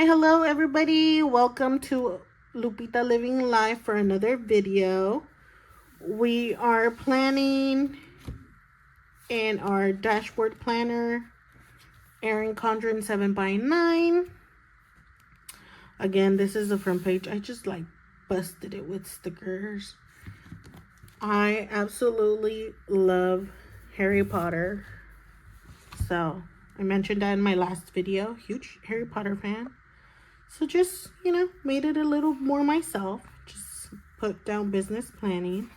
Hello everybody. Welcome to Lupita Living Life for another video. We are planning in our dashboard planner, Erin Condren 7x9. Again, this is the front page. I just busted it with stickers. I absolutely love Harry Potter. So I mentioned that in my last video. Huge Harry Potter fan. So just, made it a little more myself. Just put down business planning.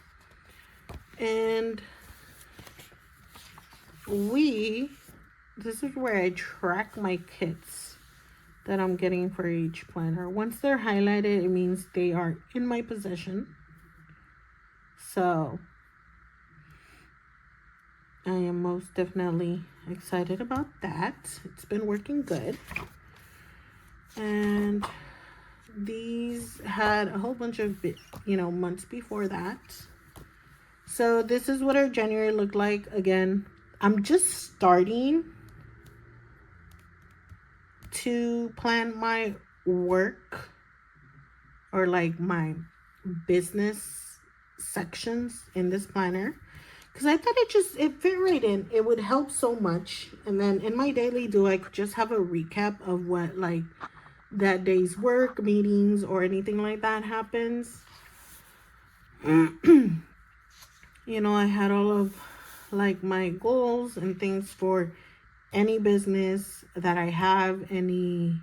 And this is where I track my kits that I'm getting for each planner. Once they're highlighted, it means they are in my possession. So I am most definitely excited about that. It's been working good. And these had a whole bunch of months before that. So this is what our January looked like. Again, I'm just starting to plan my work or my business sections in this planner, because I thought it fit right in. It would help so much. And then in my daily do, I could just have a recap of what that day's work, meetings, or anything like that happens. I had all of my goals and things for any business that I have, any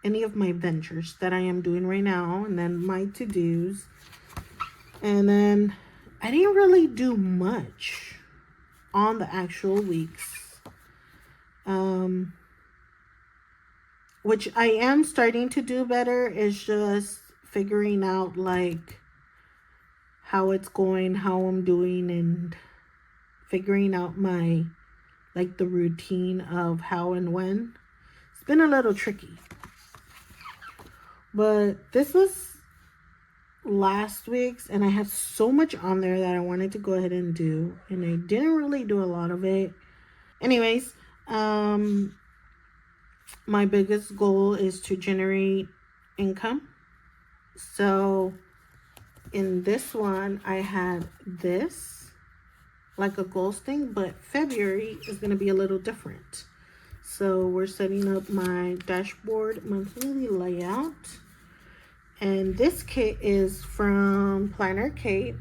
of my ventures that I am doing right now, and then my to-dos. And then I didn't really do much on the actual weeks. Which I am starting to do better, is just figuring out how it's going, how I'm doing, and figuring out my the routine of how and when. It's been a little tricky. But this was last week's, and I had so much on there that I wanted to go ahead and do, and I didn't really do a lot of it. Anyways, my biggest goal is to generate income. So in this one, I had this a goals thing, but February is going to be a little different. So we're setting up my dashboard monthly layout. And this kit is from Planner Kate.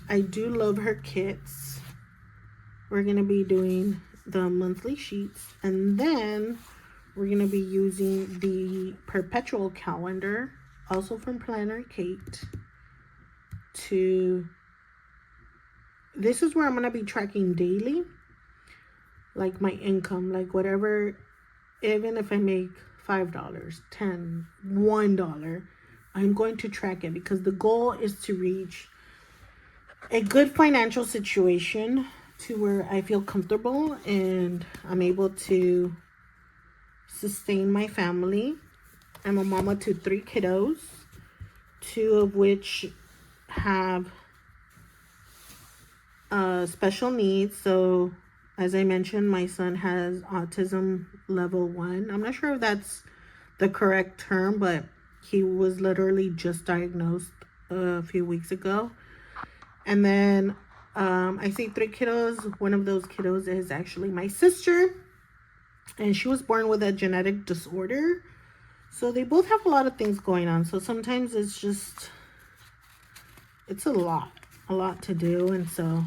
I do love her kits. We're going to be doing the monthly sheets, and then we're going to be using the perpetual calendar, also from Planner Kate. This is where I'm going to be tracking daily, my income, whatever, even if I make $5, $10, $1, I'm going to track it, because the goal is to reach a good financial situation to where I feel comfortable and I'm able to sustain my family. I'm a mama to 3 kiddos, 2 of which have special needs. So as I mentioned, my son has autism level 1. I'm not sure if that's the correct term, but he was literally just diagnosed a few weeks ago. And then I say 3 kiddos. One of those kiddos is actually my sister, and she was born with a genetic disorder. So they both have a lot of things going on. So sometimes it's a lot to do. And so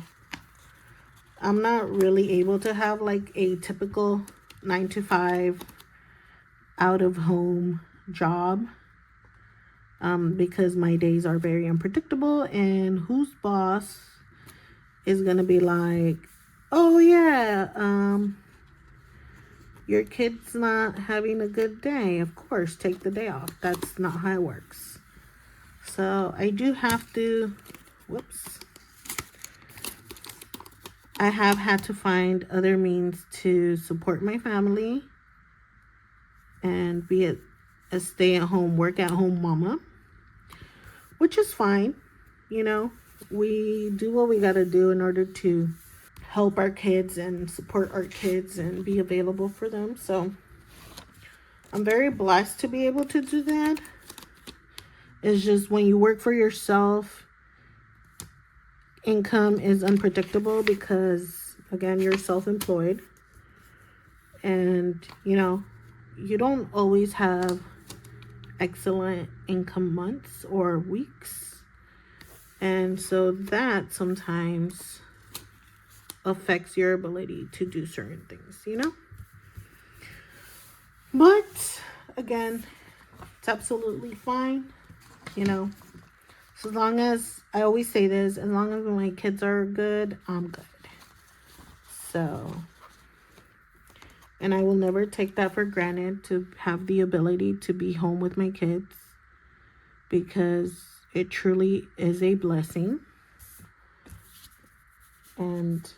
I'm not really able to have a typical 9-to-5 out of home job, because my days are very unpredictable, and whose boss is gonna be oh yeah, your kid's not having a good day, of course take the day off. That's not how it works. So I do have to, I have had to find other means to support my family and be a stay-at-home, work-at-home mama, which is fine. We do what we gotta do in order to help our kids and support our kids and be available for them. So I'm very blessed to be able to do that. It's just when you work for yourself, income is unpredictable because, again, you're self-employed. And, you don't always have excellent income months or weeks. And so that sometimes affects your ability to do certain things. But, again, it's absolutely fine. So as long as, I always say this, as long as my kids are good, I'm good. So, and I will never take that for granted, to have the ability to be home with my kids, because it truly is a blessing. And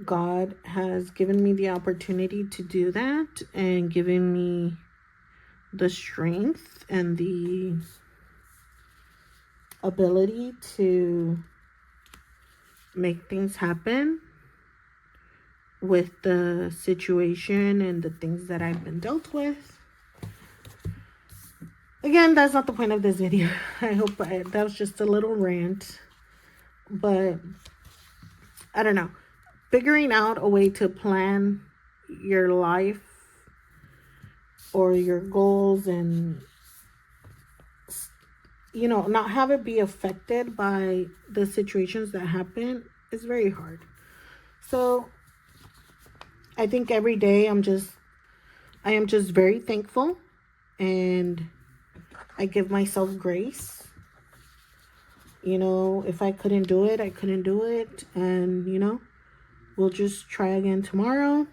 God has given me the opportunity to do that, and given me the strength and the ability to make things happen with the situation and the things that I've been dealt with. Again, that's not the point of this video. I hope that was just a little rant. But I don't know. Figuring out a way to plan your life or your goals, and not have it be affected by the situations that happen, is very hard. So I think every day I am just very thankful, and I give myself grace. If I couldn't do it, I couldn't do it. And, we'll just try again tomorrow.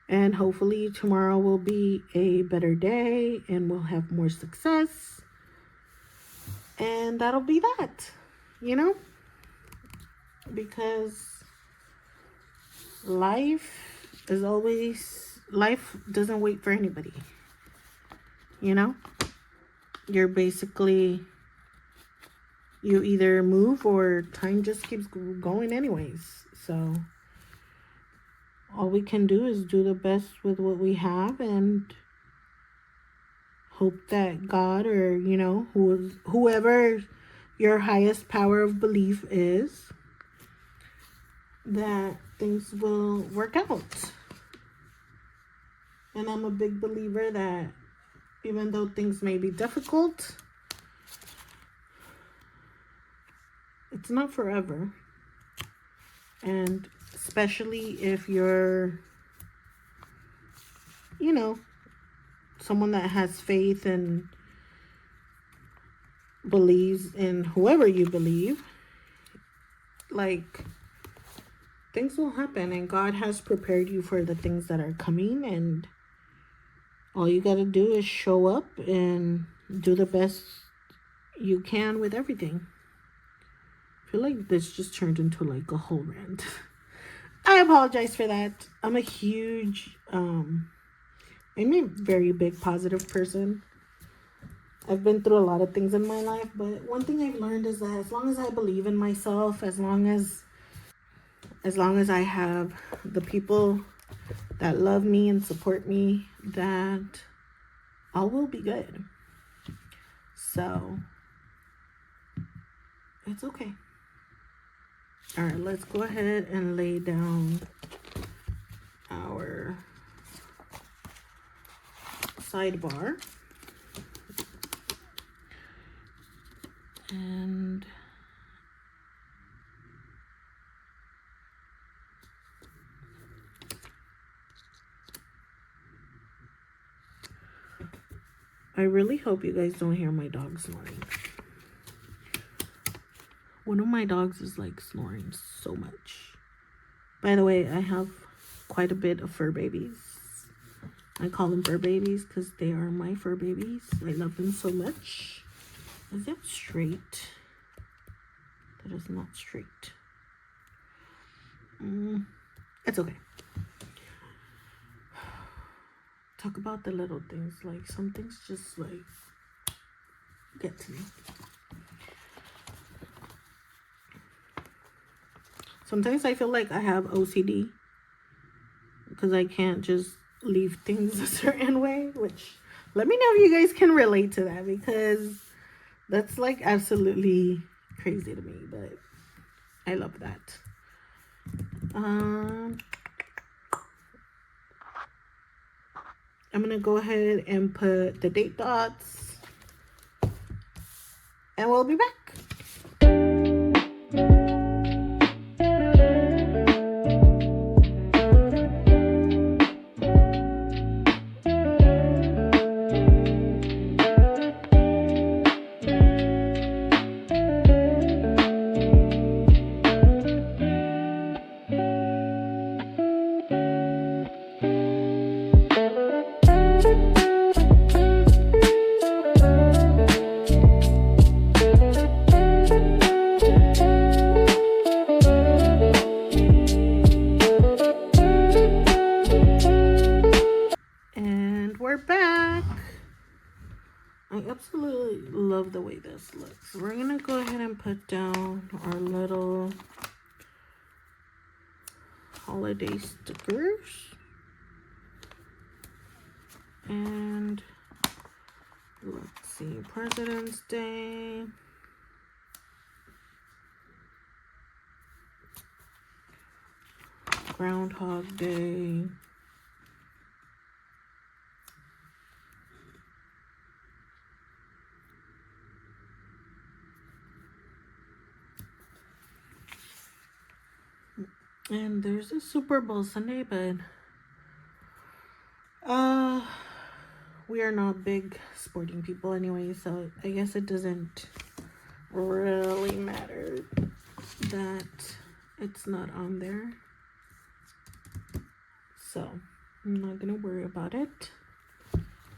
And hopefully tomorrow will be a better day and we'll have more success. And that'll be that, because life doesn't wait for anybody. You're basically, you either move or time just keeps going anyways. So all we can do is do the best with what we have, and hope that God, or whoever your highest power of belief is, that things will work out. And I'm a big believer that even though things may be difficult, it's not forever. And especially if you're, someone that has faith and believes in whoever you believe, like, things will happen, and God has prepared you for the things that are coming, and all you got to do is show up and do the best you can with everything. I feel like this just turned into like a whole rant. I apologize for that. I'm a very big positive person. I've been through a lot of things in my life, but one thing I've learned is that as long as I believe in myself, as long as I have the people that love me and support me, that all will be good. So it's okay. All right, let's go ahead and lay down our sidebar. And I really hope you guys don't hear my dog snoring. One of my dogs is like snoring so much. By the way, I have quite a bit of fur babies. I call them fur babies because they are my fur babies. I love them so much. Is that straight? That is not straight. It's okay. Talk about the little things. Like, some things just like get to me. Sometimes I feel like I have OCD because I can't just leave things a certain way, which let me know if you guys can relate to that, because that's like absolutely crazy to me, but I love that. I'm gonna go ahead and put the date dots, and we'll be back. We're back. I absolutely love the way this looks. We're gonna go ahead and put down our little holiday stickers. And let's see, President's Day. Groundhog Day. And there's a Super Bowl Sunday, but we are not big sporting people anyway, so I guess it doesn't really matter that it's not on there. So I'm not gonna worry about it.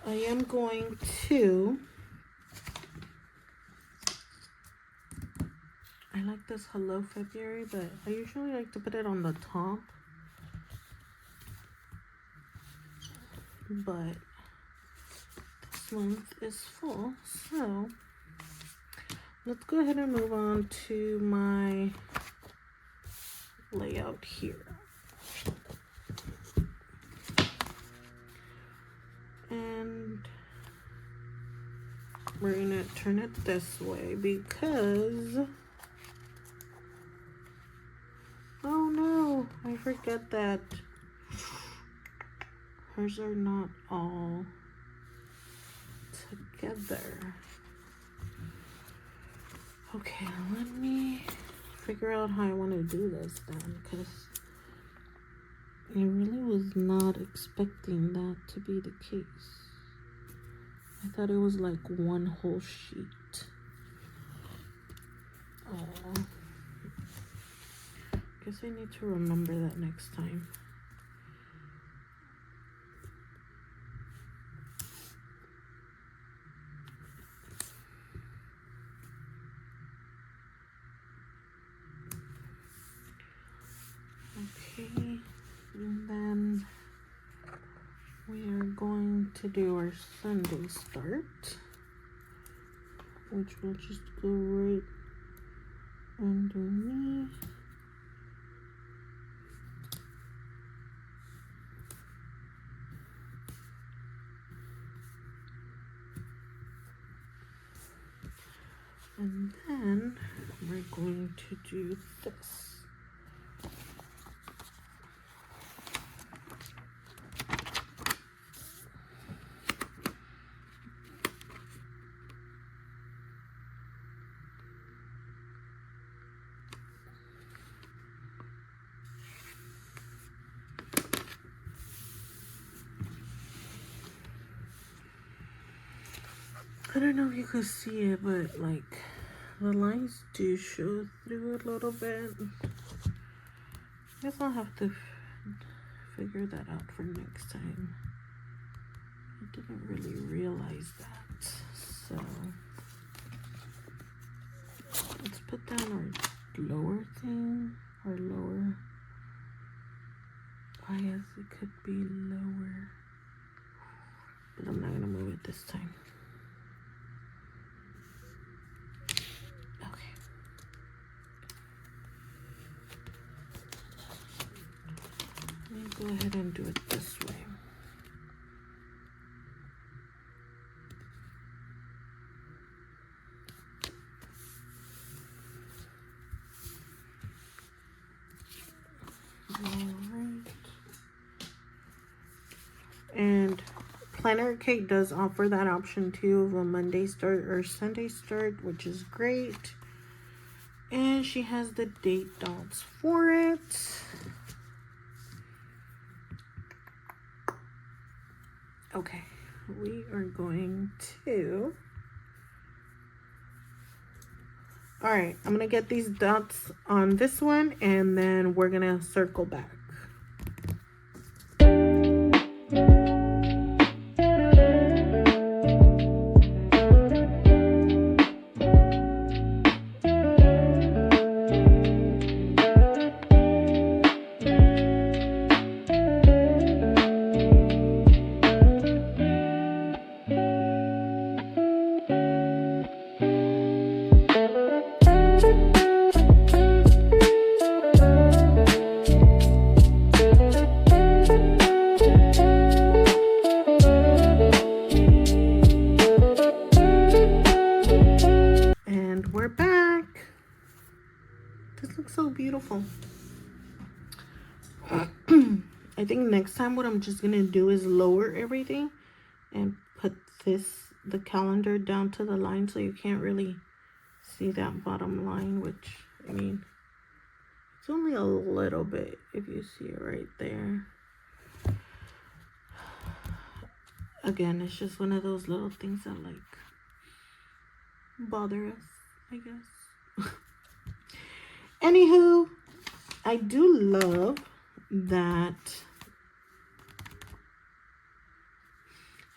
I am going to, I like this Hello February, but I usually like to put it on the top. But this month is full, so let's go ahead and move on to my layout here. And we're gonna turn it this way because, oh no, I forget that hers are not all together. Okay, let me figure out how I want to do this then, because I really was not expecting that to be the case. I thought it was like one whole sheet. Oh, guess I need to remember that next time. Okay, and then we are going to do our Sunday start, which will just go right underneath. And then we're going to do this. I don't know if you could see it, but like the lines do show through a little bit. I guess I'll have to figure that out for next time. I didn't really realize that. So let's put down our lower thing, our lower. Oh yes, it could be lower, but I'm not gonna move it this time. go ahead and do it this way. Alright. And Planner Cake does offer that option too of a Monday start or Sunday start, which is great. And she has the date dots for it. Okay, we are going to... Alright, I'm going to get these dots on this one and then we're going to circle back. We're back. This looks so beautiful. I think next time what I'm just gonna do is lower everything and put the calendar down to the line so you can't really see that bottom line, which, I mean, it's only a little bit if you see it right there. Again, it's just one of those little things that like bother us, I guess. Anywho, I do love that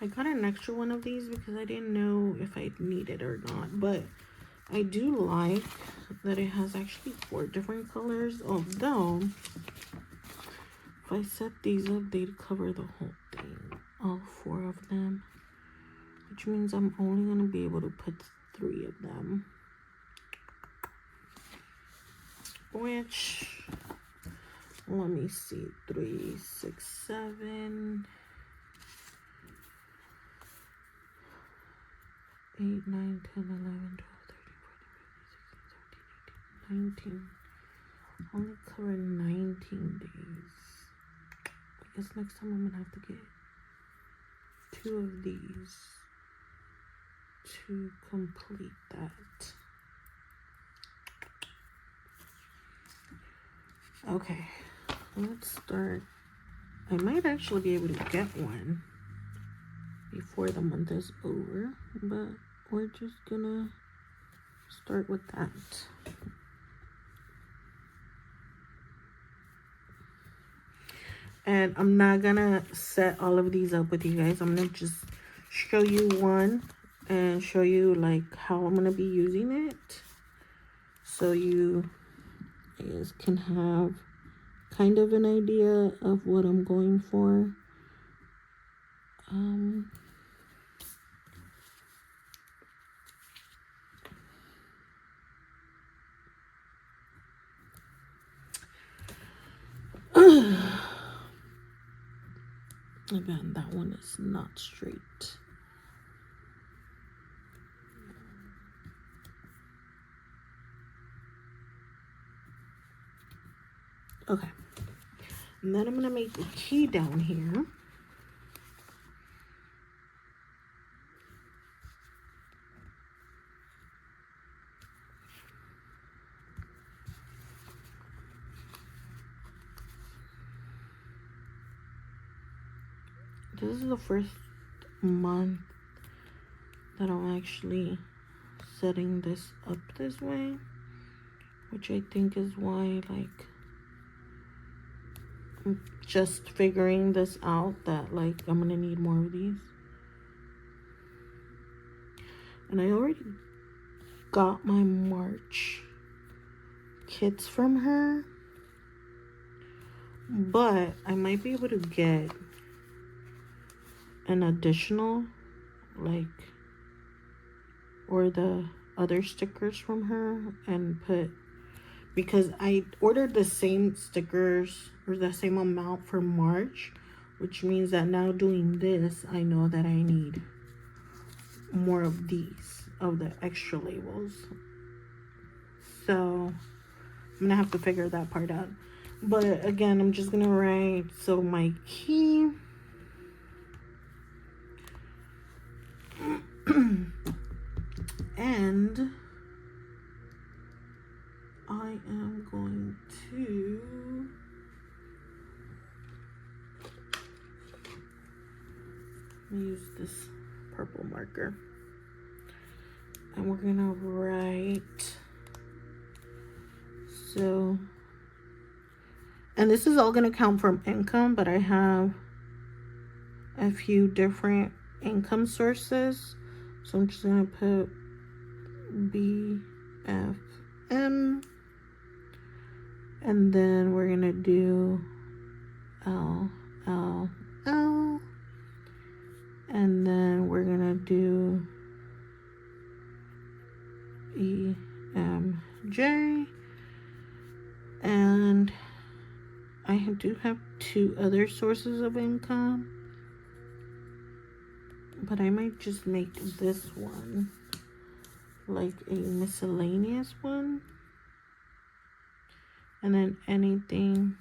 I got an extra one of these because I didn't know if I'd need it or not, but I do like that it has actually 4 different colors, although if I set these up, they'd cover the whole thing, all 4 of them, which means I'm only going to be able to put 3 of them. Which, let me see, 3, 6, 7, 8, 9, 10, 11, 12, 13, 14, 15, 16, 17, 18, 19. Only cover 19 days. I guess next time I'm gonna have to get 2 of these to complete that. Okay, let's start. I might actually be able to get one before the month is over, but we're just gonna start with that. And I'm not gonna set all of these up with you guys. I'm gonna just show you one and show you like how I'm gonna be using it, so you guys can have kind of an idea of what I'm going for. Again, that one is not straight. Okay, and then I'm gonna make the key down here. This is the first month that I'm actually setting this up this way, which I think is why, like, I'm just figuring this out, that like I'm gonna need more of these. And I already got my March kits from her, but I might be able to get an additional, like, or the other stickers from her and put because I ordered the same stickers or the same amount for March, which means that now doing this, I know that I need more of these, of the extra labels. So I'm gonna have to figure that part out. But again, I'm just gonna write, so my key and I am going to use this purple marker, and we're gonna write, so, and this is all gonna count from income, but I have a few different income sources, so I'm just gonna put BFM, and then we're gonna do LLL, and then we're gonna do EMJ, and I do have 2 other sources of income, but I might just make this one like a miscellaneous one, and then anything,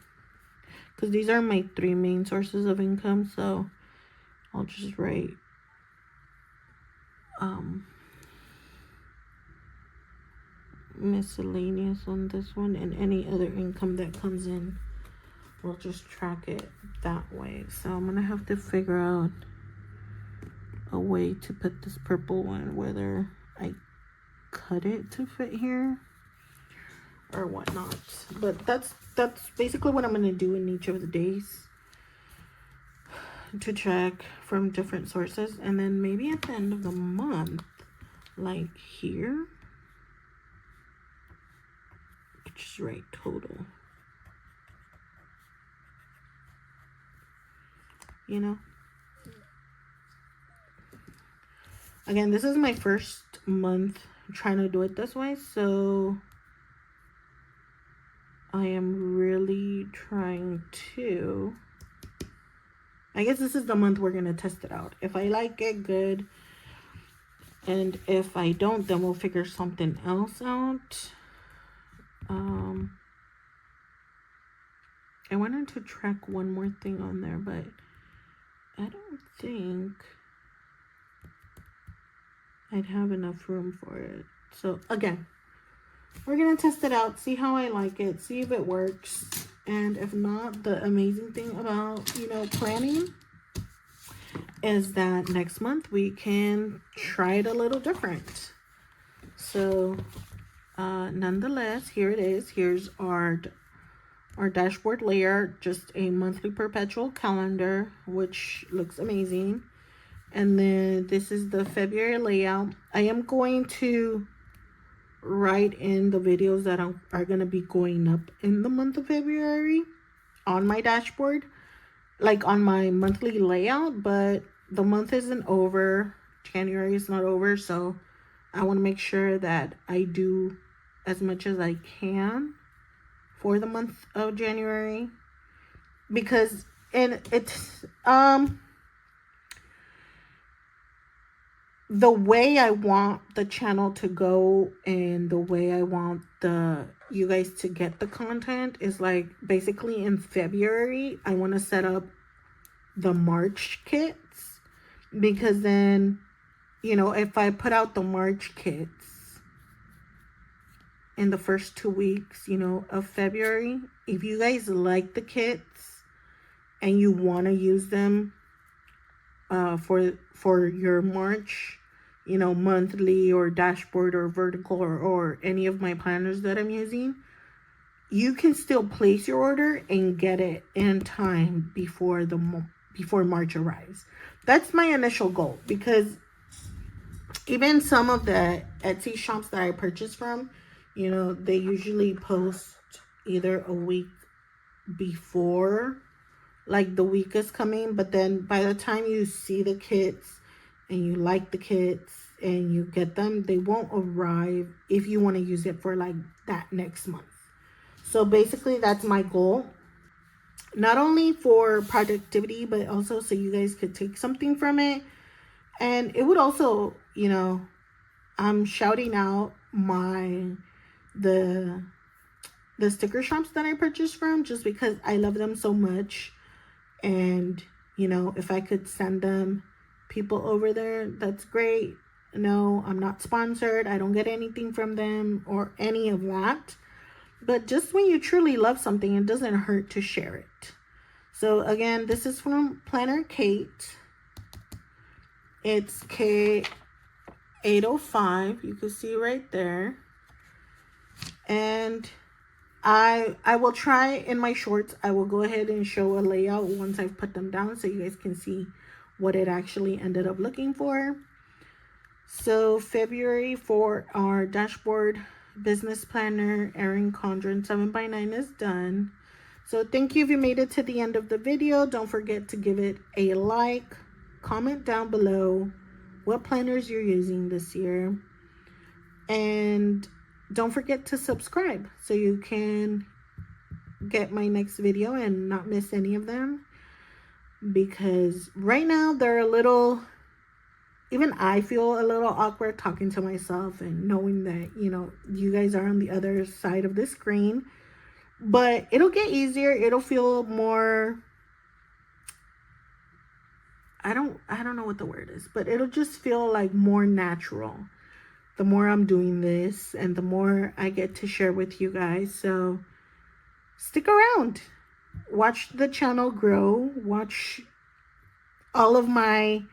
because these are my 3 main sources of income, so I'll just write miscellaneous on this one, and any other income that comes in, we'll just track it that way. So I'm gonna have to figure out a way to put this purple one, whether I cut it to fit here or whatnot, but that's basically what I'm gonna do in each of the days, to track from different sources. And then maybe at the end of the month, like here, just write total, you know. Again, this is my first month trying to do it this way, so I am really trying to, I guess this is the month we're gonna test it out. If I like it, good, and if I don't, then we'll figure something else out. I wanted to track one more thing on there, but I don't think I'd have enough room for it. So again, we're gonna test it out, see how I like it, see if it works, and if not, the amazing thing about, you know, planning is that next month we can try it a little different. So nonetheless, here it is. Here's our dashboard layer, just a monthly perpetual calendar, which looks amazing. And then this is the February layout. I am going to write in the videos that are going to be going up in the month of February on my dashboard, like on my monthly layout, but the month isn't over. January is not over, so I want to make sure that I do as much as I can for the month of January, because it's the way I want the channel to go and the way I want you guys to get the content is like basically in February I want to set up the March kits, because then, you know, if I put out the March kits in the first 2 weeks, you know, of February, if you guys like the kits and you want to use them for your March, you know, monthly or dashboard or vertical or any of my planners that I'm using, you can still place your order and get it in time before March arrives. That's my initial goal, because even some of the Etsy shops that I purchase from, you know, they usually post either a week before, like the week is coming, but then by the time you see the kits and you like the kits and you get them, they won't arrive if you want to use it for like that next month. So basically that's my goal, not only for productivity, but also so you guys could take something from it. And it would also, you know, I'm shouting out the the sticker shops that I purchased from, just because I love them so much. And, you know, if I could send them people over there, that's great. No, I'm not sponsored. I don't get anything from them or any of that. But just when you truly love something, it doesn't hurt to share it. So again, this is from Planner Kate. It's K805. You can see right there. And I will try in my shorts. I will go ahead and show a layout once I've put them down so you guys can see what it actually ended up looking for. So February for our dashboard business planner Erin Condren 7x9 is done. So thank you if you made it to the end of the video. Don't forget to give it a like, comment down below what planners you're using this year, and don't forget to subscribe so you can get my next video and not miss any of them, because right now they're a little, even I feel a little awkward talking to myself and knowing that, you know, you guys are on the other side of the screen. But it'll get easier. It'll feel more, I don't know what the word is, but it'll just feel like more natural the more I'm doing this and the more I get to share with you guys. So stick around, watch the channel grow, watch all of my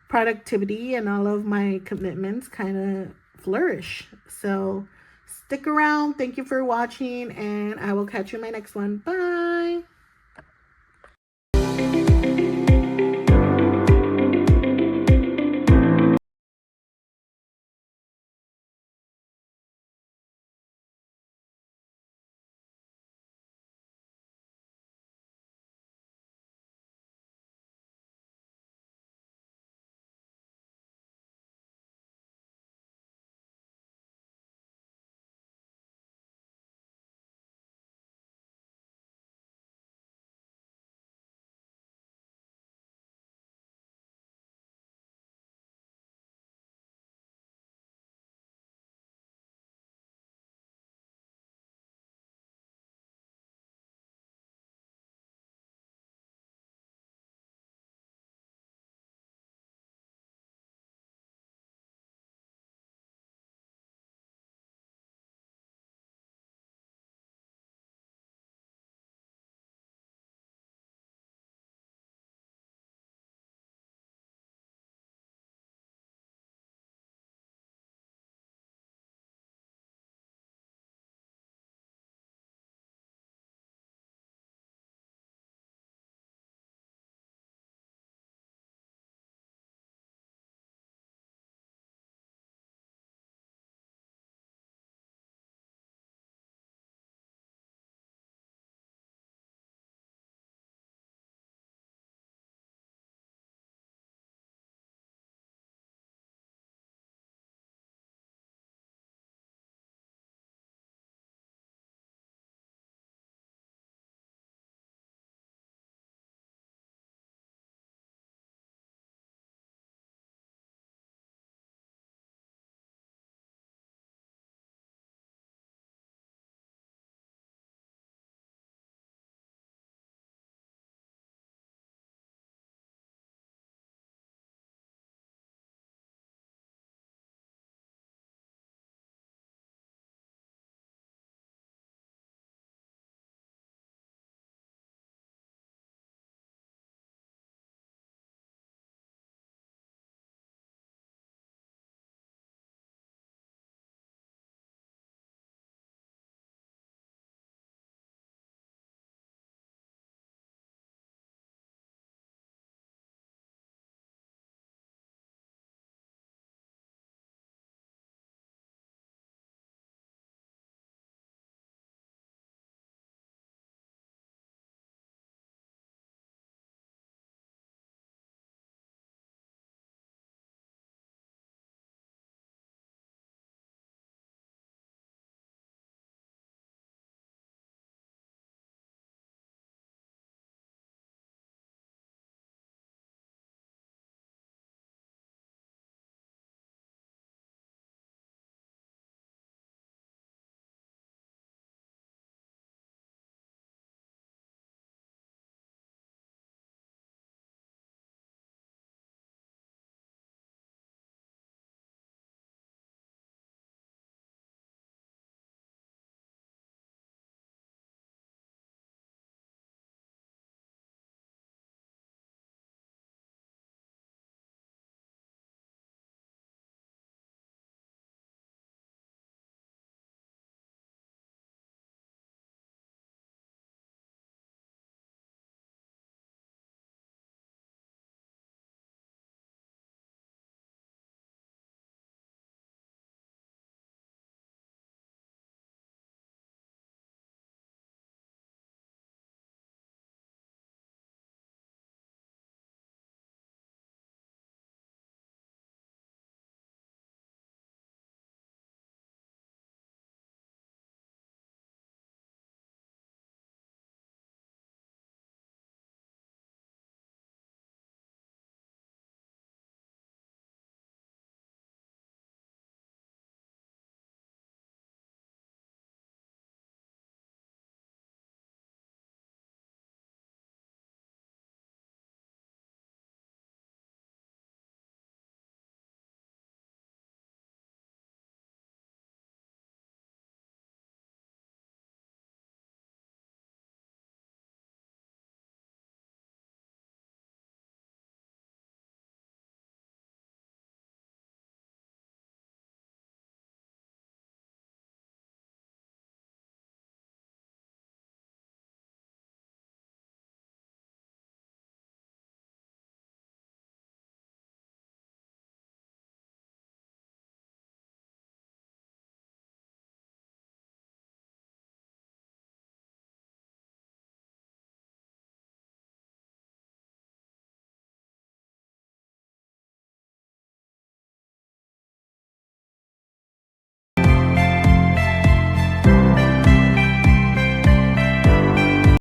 productivity and all of my commitments kind of flourish. So stick around. Thank you for watching, and I will catch you in my next one. Bye.